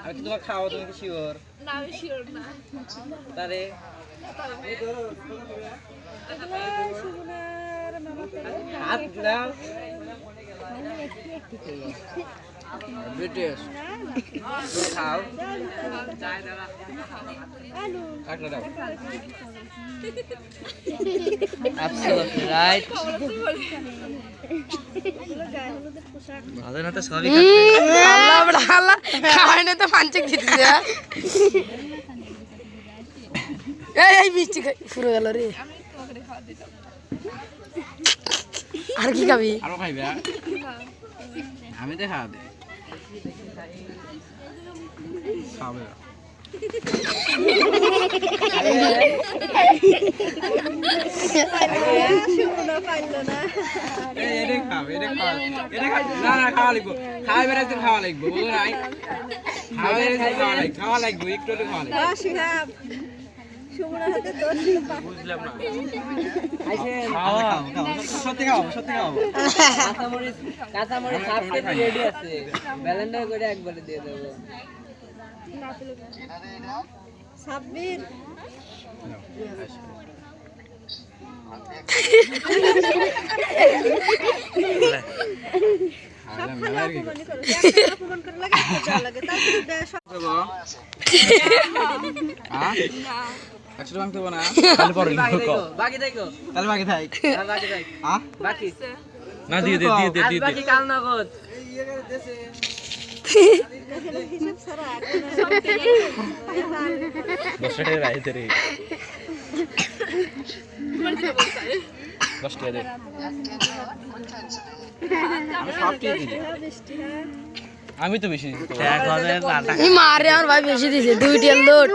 আমি তো তোমার খাওয়া তুমি কি শিওর না আমি শিওর না তারে হাত দাও ব্রিটিশ খাও একটা দাও absolutely right আদনা তো সবই আল্লাহ আল্লাহ খাওয়াই না তো পাঞ্চক দিতেছে এই মিষ্টি পুরো গেল রে আমি তোমাকে খাওয়া দিতাম আর কি খাবি আরো খাইবে আমি তো খাওয়া দে খাবে খাওয়া লাগবো একটু খাওয়া বুঝলাম না সত্যি খাও সত্যি খাও কাঁচামরিচ হাফ কেজি রেডি আছে ব্যালেন্ডার করে একবারে দিয়ে দেবো সাব্বির আমি তো বেশি মারে আমার ভাই বেশি দিছে দুইটা লোড